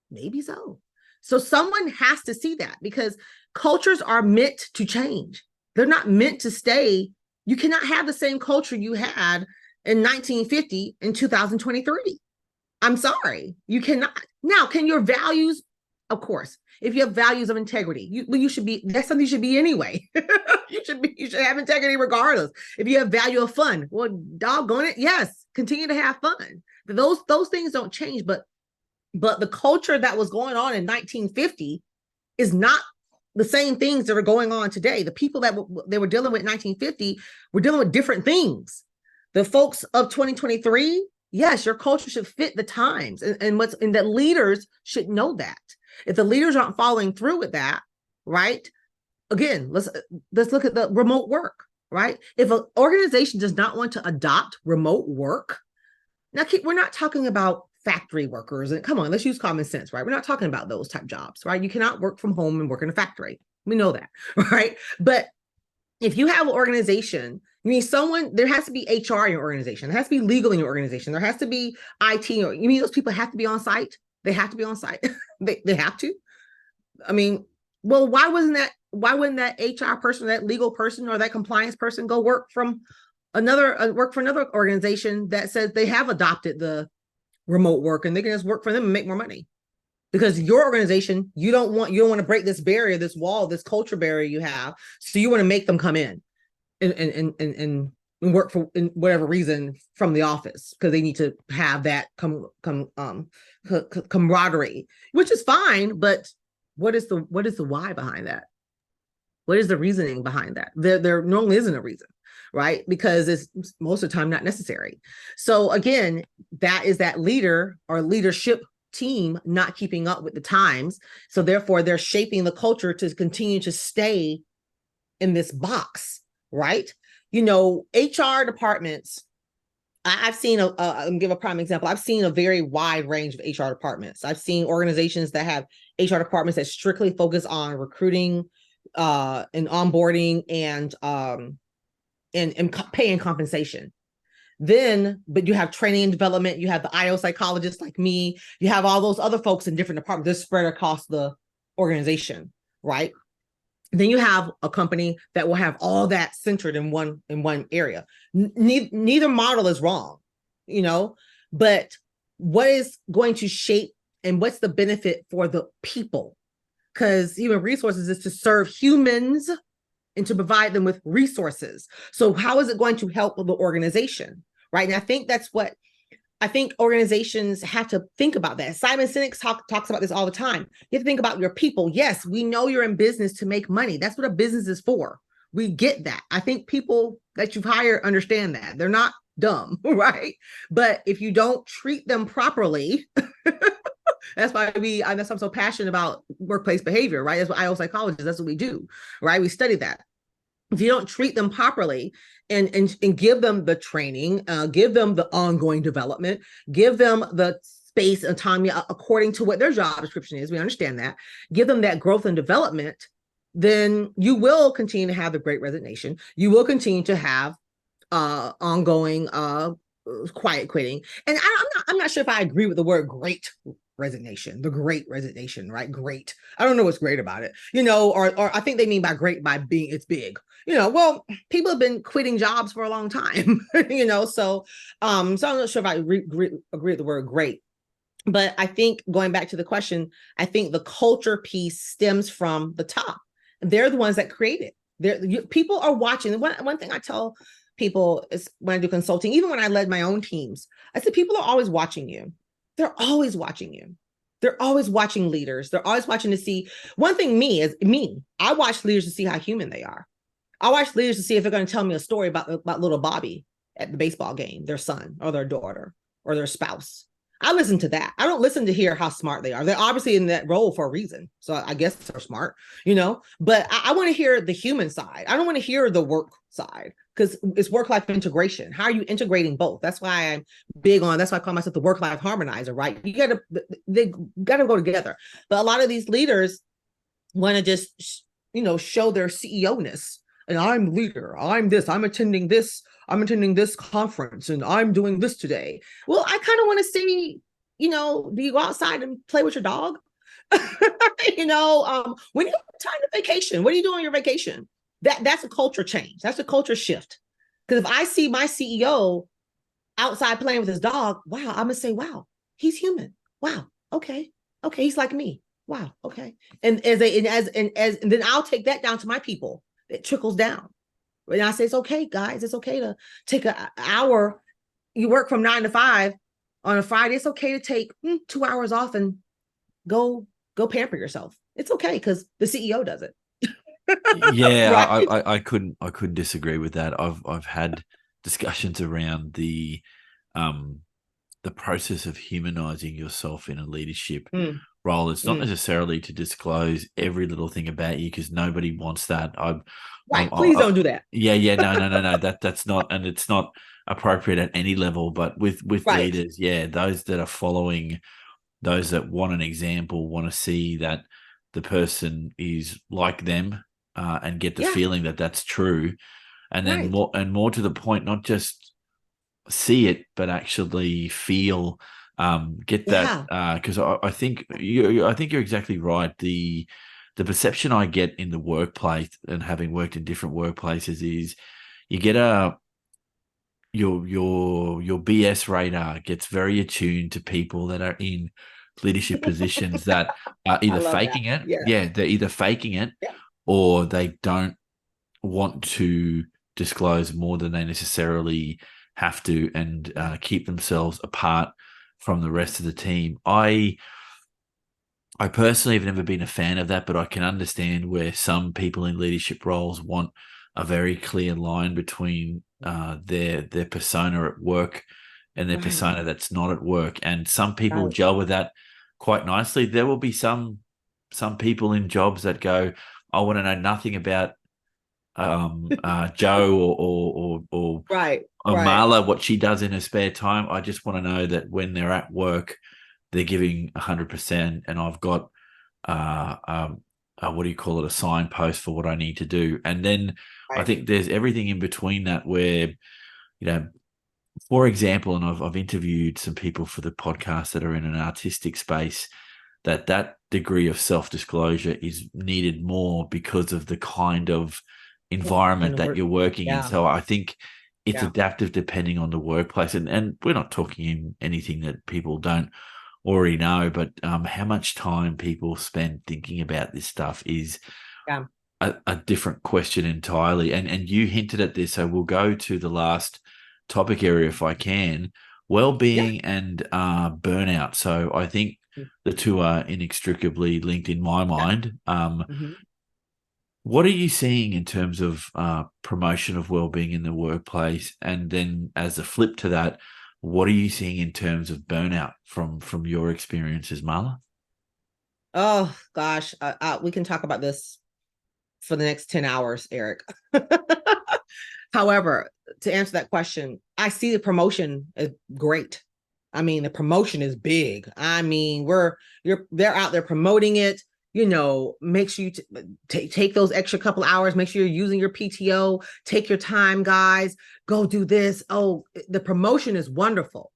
Maybe so. So someone has to see that because cultures are meant to change. They're not meant to stay. You cannot have the same culture you had in 1950 in 2023. I'm sorry. You cannot. Now, can your values, of course, if you have values of integrity, you should be, that's something you should be anyway. You should have integrity regardless. If you have value of fun, well, doggone it, yes, continue to have fun. Those things don't change, but the culture that was going on in 1950 is not the same things that are going on today. The people that they were dealing with in 1950 were dealing with different things. The folks of 2023, yes, your culture should fit the times, and that leaders should know that. If the leaders aren't following through with that, right? Again, let's look at the remote work, right? If an organization does not want to adopt remote work, now we're not talking about factory workers, and come on, let's use common sense, right? We're not talking about those type jobs, right? You cannot work from home and work in a factory. We know that, right? But if you have an organization, you mean there has to be HR in your organization, there has to be legal in your organization, there has to be IT, or you mean those people have to be on site? They have to be on site. they have to. I mean, well, why wouldn't that HR person, that legal person, or that compliance person go work for another organization that says they have adopted the remote work and they can just work for them and make more money? Because your organization, you don't want to break this barrier, this wall, this culture barrier you have. So you want to make them come in and work for in whatever reason from the office because they need to have that camaraderie, which is fine. But what is the why behind that? What is the reasoning behind that? There normally isn't a reason, right? Because it's most of the time not necessary. So again, that is that leader or leadership team not keeping up with the times. So therefore, they're shaping the culture to continue to stay in this box, right? HR departments, I've seen I'll give a prime example. I've seen a very wide range of HR departments. I've seen organizations that have HR departments that strictly focus on recruiting, and onboarding, and pay and compensation. But you have training and development. You have the IO psychologists like me. You have all those other folks in different departments. They're spread across the organization, right? Then you have a company that will have all that centered in one area. Neither model is wrong, but what is going to shape and what's the benefit for the people? Because human resources is to serve humans and to provide them with resources. So how is it going to help the organization, right? And I think organizations have to think about that. Simon Sinek talks about this all the time. You have to think about your people. Yes, we know you're in business to make money. That's what a business is for. We get that. I think people that you've hired understand that. They're not dumb, right? But if you don't treat them properly, that's why I'm so passionate about workplace behavior, right? That's what IO psychologists, that's what we do, right? We study that. If you don't treat them properly and give them the training, give them the ongoing development, give them the space and autonomy according to what their job description is, we understand that, give them that growth and development, then you will continue to have the great resignation. You will continue to have ongoing quiet quitting. And I'm not sure if I agree with the word great resignation, the great resignation, right? Great. I don't know what's great about it, or I think they mean by great by being it's big. Well, people have been quitting jobs for a long time, so I'm not sure if I agree with the word great. But I think going back to the question, I think the culture piece stems from the top. They're the ones that create it. People are watching. One thing I tell people is when I do consulting, even when I led my own teams, I said, people are always watching you. They're always watching you. They're always watching leaders. They're always watching to see. One thing I watch leaders to see how human they are. I watch leaders to see if they're going to tell me a story about little Bobby at the baseball game, their son or their daughter or their spouse. I listen to that. I don't listen to hear how smart they are. They're obviously in that role for a reason. So I guess they're smart, but I want to hear the human side. I don't want to hear the work side, because it's work-life integration. How are you integrating both? That's why I'm big on, that's why I call myself the work-life harmonizer, right? They got to go together. But a lot of these leaders want to just, show their CEO-ness. And I'm leader. I'm this. I'm attending this conference, and I'm doing this today. Well, I kind of want to see, do you go outside and play with your dog? When you time to vacation, what do you do on your vacation? That's a culture change. That's a culture shift. Because if I see my CEO outside playing with his dog, wow, I'm gonna say, wow, he's human. Wow, okay, he's like me. Wow, okay. And then I'll take that down to my people. It trickles down. And I say, it's okay, guys. It's okay to take an hour. You work from 9 to 5 on a Friday. It's okay to take 2 hours off and go pamper yourself. It's okay because the CEO does it. Yeah, right? I couldn't disagree with that. I've had discussions around the process of humanizing yourself in a leadership role. It's not necessarily to disclose every little thing about you, because nobody wants that. Please don't do that. Yeah. No. That's not, and it's not appropriate at any level. But with leaders, those that are following, those that want an example, want to see that the person is like them, and get the feeling that that's true, and then more to the point, not just see it, but actually feel, get that, because I think you're exactly right. The perception I get in the workplace, and having worked in different workplaces, is you get your BS radar gets very attuned to people that are in leadership positions that are either faking it. Yeah, they're either faking it, or they don't want to disclose more than they necessarily have to, and keep themselves apart from the rest of the team. I personally have never been a fan of that, but I can understand where some people in leadership roles want a very clear line between their persona at work and their persona that's not at work. And some people gel with that, quite nicely. There will be some people in jobs that go, I want to know nothing about Joe Right, or right. Marla, what she does in her spare time. I just want to know that when they're at work, they're giving 100%, and I've got what do you call it, a signpost for what I need to do. And then I Right. think there's everything in between that where, for example, and I've interviewed some people for the podcast that are in an artistic space, that degree of self-disclosure is needed more because of the kind of And environment the that work. you're working in. Yeah, So I think it's yeah, adaptive depending on the workplace. And we're not talking in anything that people don't already know, but how much time people spend thinking about this stuff is yeah, a different question entirely. And you hinted at this, so we'll go to the last topic area if I can. yeah. Well-being and burnout. So I think the two are inextricably linked in my Yeah. mind. Mhm. What are you seeing in terms of promotion of well-being in the workplace? And then as a flip to that, what are you seeing in terms of burnout from your experiences, Marla? Oh gosh, we can talk about this for the next 10 hours, Eric. However, to answer that question, I see the promotion as great. I mean, the promotion is big. I mean, they're out there promoting it. Make sure you take those extra couple hours. Make sure you're using your PTO. Take your time, guys. Go do this. Oh, the promotion is wonderful.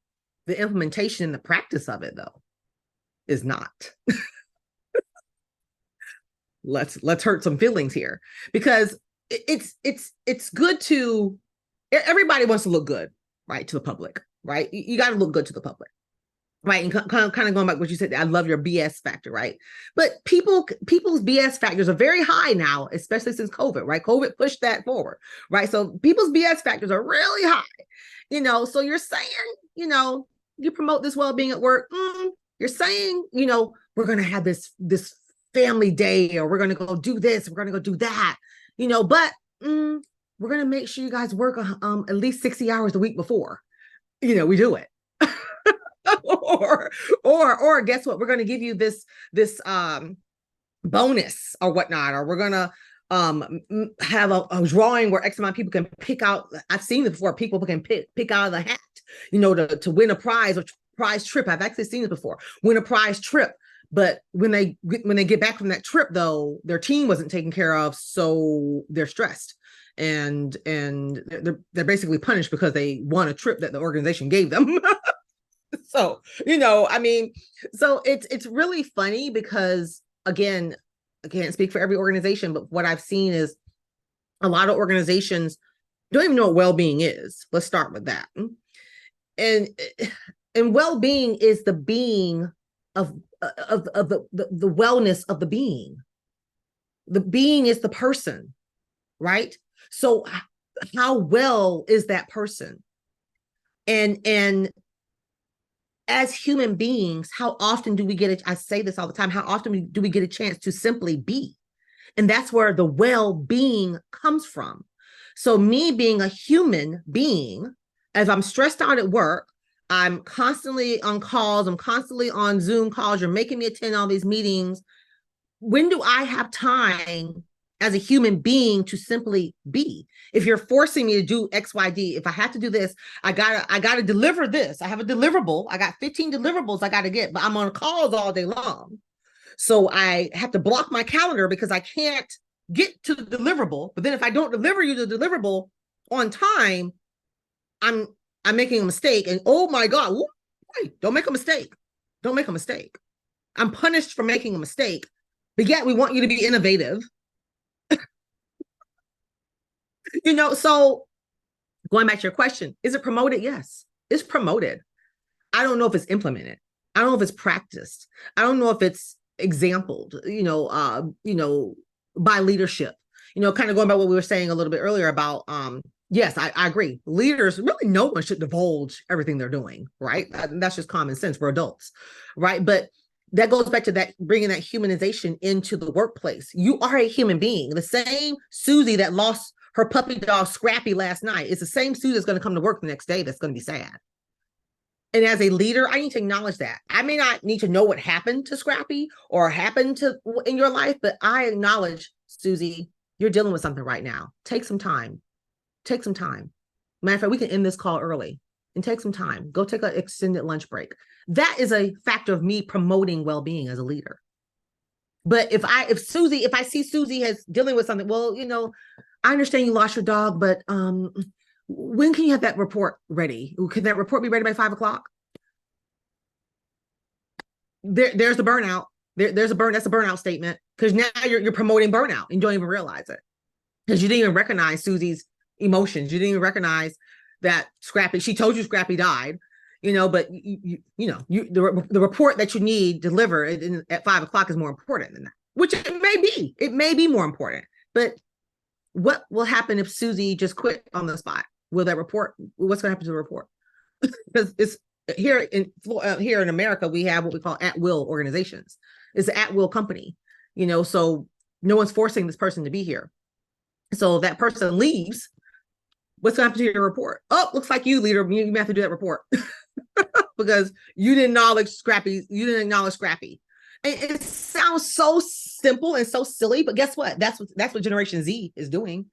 The implementation and the practice of it, though, is not. Let's hurt some feelings here, because it's good to, everybody wants to look good, right, to the public, right? You got to look good to the public, right? And kind of going back to what you said, I love your BS factor, right? But people's BS factors are very high now, especially since COVID, right? COVID pushed that forward, right? So people's BS factors are really high, so you're saying, you promote this well-being at work. You're saying, we're going to have this family day, or we're going to go do this, we're going to go do that, but we're going to make sure you guys work at least 60 hours a week before, we do it. or guess what? We're going to give you this bonus or whatnot, or we're going to have a drawing where X amount of people can pick out. I've seen it before. People can pick out of the hat, to win a prize or prize trip. I've actually seen it before. Win a prize trip. But when they get back from that trip, though, their team wasn't taken care of, so they're stressed, and they're basically punished because they won a trip that the organization gave them. So, I mean, so it's really funny because, again, I can't speak for every organization, but what I've seen is a lot of organizations don't even know what well-being is. Let's start with that. And well-being is the being of the wellness of the being. The being is the person, right? So how well is that person? And as human beings, how often do we get I say this all the time, how often do we get a chance to simply be? And that's where the well-being comes from. So me being a human being, as I'm stressed out at work, I'm constantly on calls, I'm constantly on Zoom calls, you're making me attend all these meetings. When do I have time as a human being to simply be? If you're forcing me to do XYZ, if I have to do this, I gotta deliver this. I have a deliverable. I got 15 deliverables I gotta get, but I'm on calls all day long. So I have to block my calendar because I can't get to the deliverable. But then if I don't deliver you the deliverable on time, I'm making a mistake. And oh my God, wait, don't make a mistake. Don't make a mistake. I'm punished for making a mistake. But yet we want you to be innovative. So going back to your question, is it promoted? Yes, it's promoted. I don't know if it's implemented. I don't know if it's practiced. I don't know if it's exampled, by leadership. Kind of going by what we were saying a little bit earlier about, yes, I agree. Leaders, really, no one should divulge everything they're doing, right? That's just common sense for adults, right? But that goes back to that, bringing that humanization into the workplace. You are a human being. The same Susie that lost her puppy dog Scrappy last night is the same Susie that's going to come to work the next day that's going to be sad. And as a leader, I need to acknowledge that. I may not need to know what happened to Scrappy or happened to in your life, but I acknowledge, Susie, you're dealing with something right now. Take some time. Take some time. Matter of fact, we can end this call early and take some time. Go take an extended lunch break. That is a factor of me promoting well-being as a leader. But if I see Susie has dealing with something, well, I understand you lost your dog, but when can you have that report ready? Can that report be ready by 5 o'clock? There's the burnout. That's a burnout statement, because now you're promoting burnout and you don't even realize it, because you didn't even recognize Susie's emotions. You didn't even recognize that Scrappy. She told you Scrappy died, but the report that you need delivered at 5 o'clock is more important than that. Which it may be. It may be more important, but what will happen if Susie just quit on the spot? Will that report? What's going to happen to the report? Because it's here in America, we have what we call at-will organizations. It's an at-will company, so no one's forcing this person to be here. So if that person leaves, what's going to happen to your report? Oh, looks like you, leader, you have to do that report because you didn't acknowledge Scrappy. And it sounds so simple and so silly, but guess what? That's what Generation Z is doing.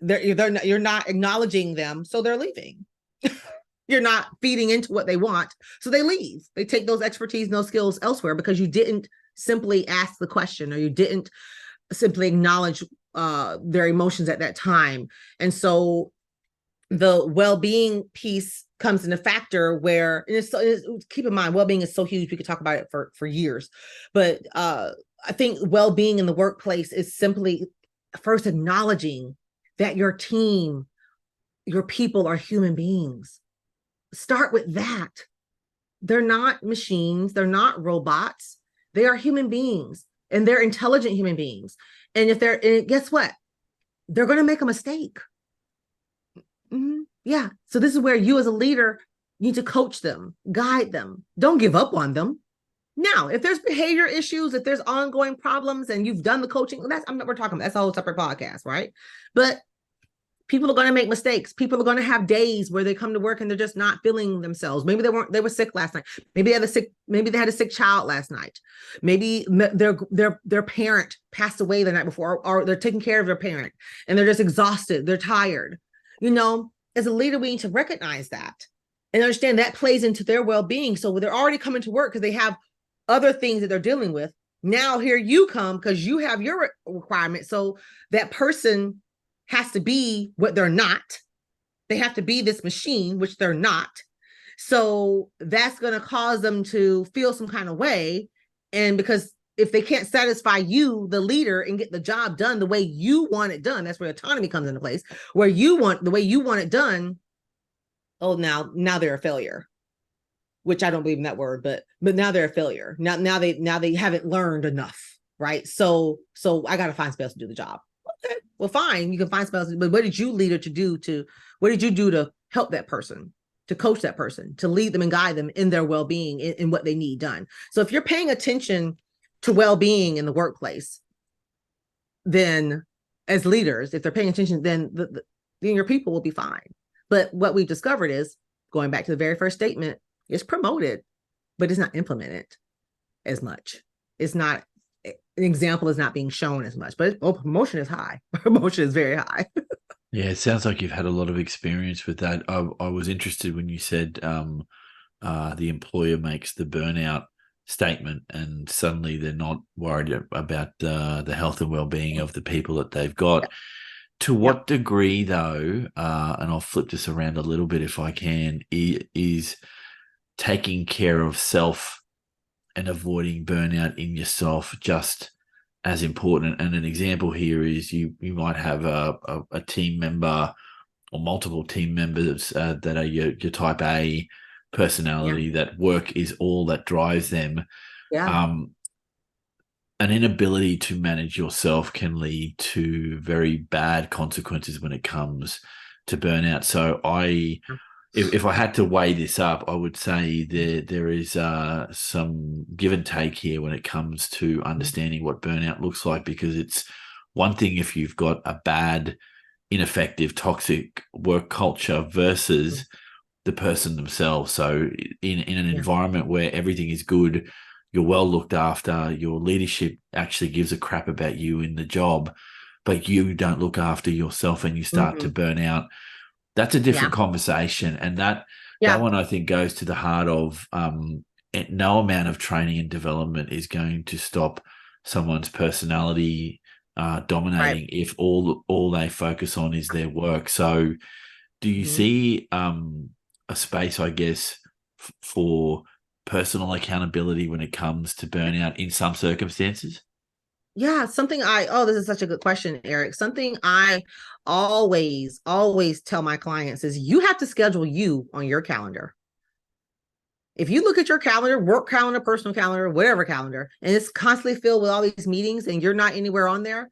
You're not acknowledging them, so they're leaving. You're not feeding into what they want, so they leave. They take those expertise and those skills elsewhere because you didn't simply ask the question, or you didn't simply acknowledge their emotions at that time. And so the well-being piece comes in a factor where, keep in mind, well-being is so huge, we could talk about it for years. But I think well-being in the workplace is simply first acknowledging that your team, your people are human beings. Start with that. They're not machines. They're not robots. They are human beings, and they're intelligent human beings. And guess what? They're going to make a mistake. Mm-hmm. Yeah. So this is where you as a leader need to coach them, guide them. Don't give up on them. Now, if there's behavior issues, if there's ongoing problems and you've done the coaching, we're talking about, that's a whole separate podcast, right? But people are going to make mistakes. People are going to have days where they come to work and they're just not feeling themselves. Maybe they were sick last night. Maybe they had a sick child last night. Maybe their parent passed away the night before, or they're taking care of their parent and they're just exhausted. They're tired. As a leader, we need to recognize that and understand that plays into their well-being. So they're already coming to work because they have other things that they're dealing with. Now here you come because you have your requirement. So that person has to be what they're not. They have to be this machine, which they're not. So that's going to cause them to feel some kind of way. And because if they can't satisfy you, the leader, and get the job done the way you want it done, that's where autonomy comes into place, where the way you want it done. Oh, now they're a failure, which I don't believe in that word, but now they're a failure. Now they haven't learned enough, right? So I got to find somebody else to do the job. Okay, well, fine, you can find somebody else, but what did you do to help that person, to coach that person, to lead them and guide them in their well-being, in what they need done? So if you're paying attention to well-being in the workplace, then as leaders, if they're paying attention, then then your people will be fine. But what we've discovered is, going back to the very first statement, it's promoted, but it's not implemented as much. It's not, an example is not being shown as much, but promotion is high. Promotion is very high. Yeah, it sounds like you've had a lot of experience with that. I was interested when you said the employer makes the burnout statement and suddenly they're not worried about the health and well-being of the people that they've got. Yep. To what degree, though, and I'll flip this around a little bit if I can, is taking care of self and avoiding burnout in yourself just as important? And an example here is you might have a team member or multiple team members that are your type A personality, that work is all that drives them. An inability to manage yourself can lead to very bad consequences when it comes to burnout. So if I had to weigh this up, I would say there is some give and take here when it comes to understanding what burnout looks like, because it's one thing if you've got a bad, ineffective, toxic work culture versus the person themselves. So in an Yeah. environment where everything is good, you're well looked after, your leadership actually gives a crap about you in the job, but you don't look after yourself and you start to Mhm. burn out, that's a Yeah. different conversation. And that Yeah. one I think goes to the heart of no amount of training and development is going to stop someone's personality Right. dominating if all they focus on is their work. So do you Mhm. see a space, I guess, for personal accountability when it comes to burnout in some circumstances? Yeah, oh, this is such a good question, Eric. Something I always tell my clients is you have to schedule you on your calendar. If you look at your calendar, work calendar, personal calendar, whatever calendar, and it's constantly filled with all these meetings and you're not anywhere on there,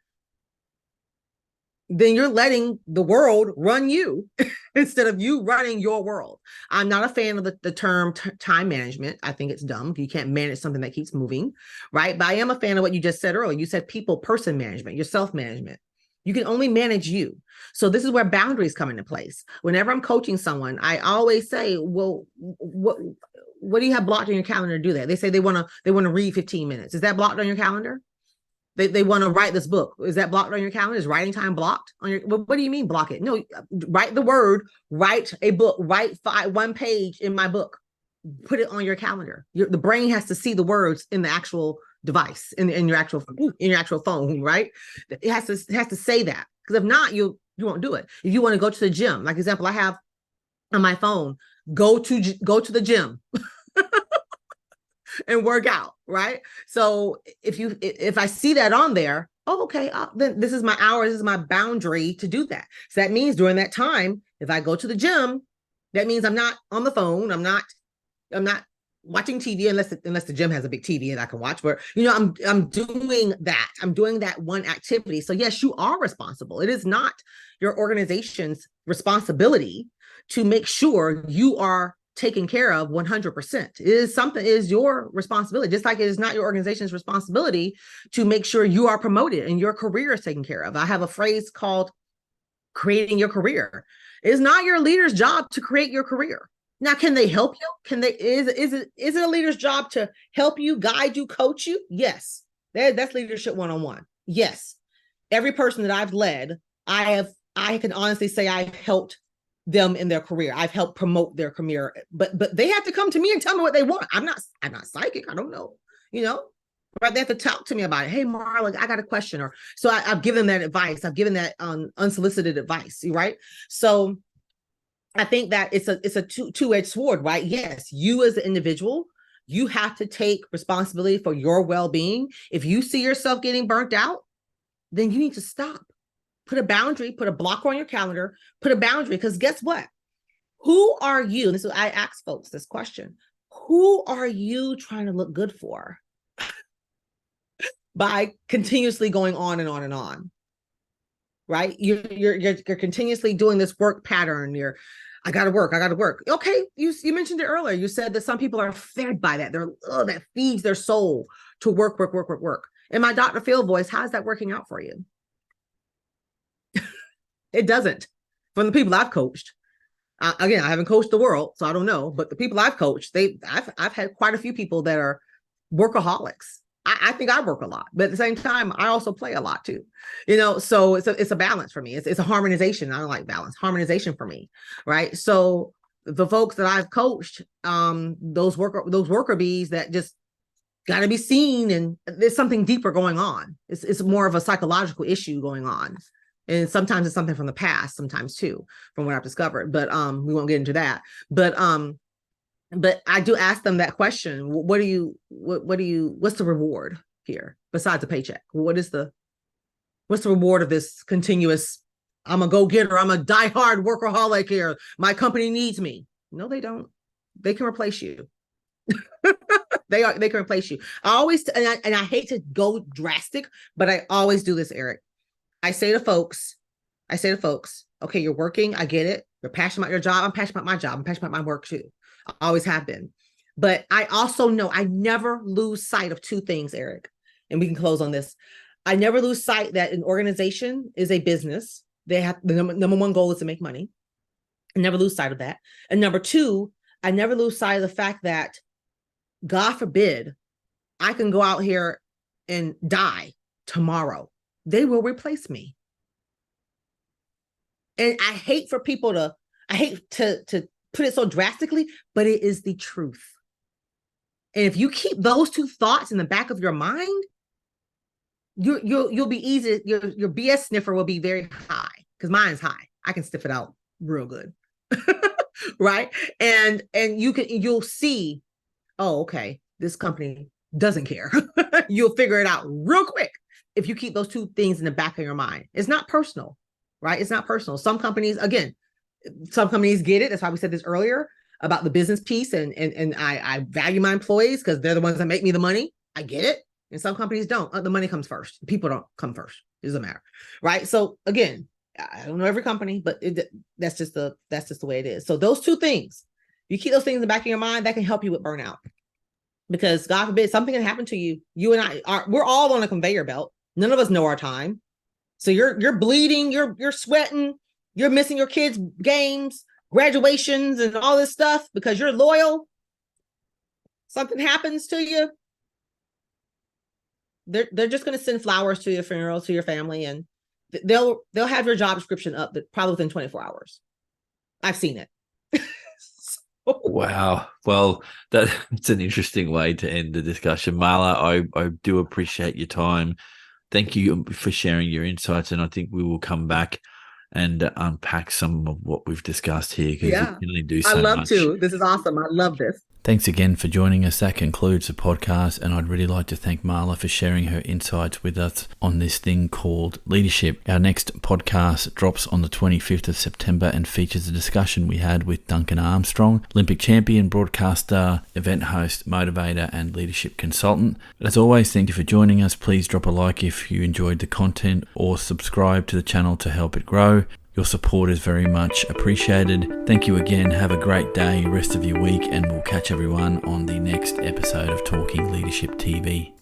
then you're letting the world run you instead of you running your world. I'm not a fan of the term time management. I think it's dumb. You can't manage something that keeps moving, right? But I am a fan of what you just said earlier. You said people person management, your self management. You can only manage you. So this is where boundaries come into place. Whenever I'm coaching someone, I always say, well, what do you have blocked on your calendar to do that? They say they want to read 15 minutes. Is that blocked on your calendar? They want to write this book. Is that blocked on your calendar? Is writing time blocked on your? What do you mean block it? No, write the word. Write a book. Write one page in my book. Put it on your calendar. The brain has to see the words in the actual device in your actual phone, right? It has to say that, because if not, you won't do it. If you want to go to the gym, like example, I have on my phone, go to the gym and work out, right? So if I see that on there, oh, okay, then this is my hour, this is my boundary to do that. So that means during that time, if I go to the gym, that means I'm not on the phone, I'm not watching TV unless the gym has a big TV and I can watch. But I'm doing that. I'm doing that one activity. So yes, you are responsible. It is not your organization's responsibility to make sure you are taken care of 100%. It is your responsibility, just like it is not your organization's responsibility to make sure you are promoted and your career is taken care of. I have a phrase called creating your career. It's not your leader's job to create your career. Now, can they help you? Is it a leader's job to help you, guide you, coach you? Yes. That's leadership one-on-one. Yes. Every person that I've led, I can honestly say I've helped them in their career. I've helped promote their career, but they have to come to me and tell me what they want. I'm not psychic. I don't know, right? They have to talk to me about it. Hey, Marla, I got a question. Or so I've given that advice. I've given that unsolicited advice, right? So I think that it's a two-edged sword, right? Yes, you as an individual, you have to take responsibility for your well-being. If you see yourself getting burnt out, then you need to stop. Put a boundary, put a blocker on your calendar, put a boundary, because guess what? Who are you? And this is what I ask folks this question. Who are you trying to look good for by continuously going on and on and on? Right? You're continuously doing this work pattern. I gotta work. Okay, you mentioned it earlier. You said that some people are fed by that. That feeds their soul to work. In my Dr. Phil voice, how's that working out for you? It doesn't. From the people I've coached. Again, I haven't coached the world, so I don't know. But the people I've coached, I've had quite a few people that are workaholics. I think I work a lot, but at the same time, I also play a lot too. So it's a balance for me. It's a harmonization. I don't like balance. Harmonization for me, right? So the folks that I've coached, those worker bees that just got to be seen, and there's something deeper going on. It's more of a psychological issue going on. And sometimes it's something from the past, sometimes too, from what I've discovered. But we won't get into that. But I do ask them that question. What's the reward here besides a paycheck? What's the reward of this continuous, I'm a go-getter, I'm a diehard workaholic here, my company needs me? No, they don't. They can replace you. They can replace you. I always, and I hate to go drastic, but I always do this, Eric. I say to folks, okay, you're working. I get it. You're passionate about your job. I'm passionate about my job. I'm passionate about my work too. I always have been. But I also know I never lose sight of two things, Eric, and we can close on this. I never lose sight that an organization is a business. They have the number one goal is to make money. I never lose sight of that. And number two, I never lose sight of the fact that, God forbid, I can go out here and die tomorrow. They will replace me. And I hate to put it so drastically, but it is the truth. And if you keep those two thoughts in the back of your mind, you'll be easy. Your BS sniffer will be very high, because mine's high. I can sniff it out real good. Right. And you'll see, oh, okay, this company doesn't care. You'll figure it out real quick if you keep those two things in the back of your mind. It's not personal, right? It's not personal. Some companies get it. That's why we said this earlier about the business piece, and I value my employees because they're the ones that make me the money. I get it. And some companies don't. The money comes first. People don't come first. It doesn't matter, right? So again, I don't know every company, but that's just the way it is. So those two things, you keep those things in the back of your mind, that can help you with burnout. Because God forbid something can happen to you. You and we're all on a conveyor belt. None of us know our time. So you're bleeding, you're sweating, you're missing your kids' games, graduations, and all this stuff because you're loyal. Something happens to you, they're just going to send flowers to your funeral, to your family, and they'll have your job description up probably within 24 hours. I've seen it. Wow. Well, that's an interesting way to end the discussion. Marla, I do appreciate your time. Thank you for sharing your insights. And I think we will come back and unpack some of what we've discussed here, because you can only do so much. I love to. This is awesome. I love this. Thanks again for joining us. That concludes the podcast, and I'd really like to thank Marla for sharing her insights with us on this thing called leadership. Our next podcast drops on the 25th of September and features a discussion we had with Duncan Armstrong, Olympic champion, broadcaster, event host, motivator, and leadership consultant. As always, thank you for joining us. Please drop a like if you enjoyed the content, or subscribe to the channel to help it grow. Your support is very much appreciated. Thank you again. Have a great day, rest of your week, and we'll catch everyone on the next episode of Talking Leadership TV.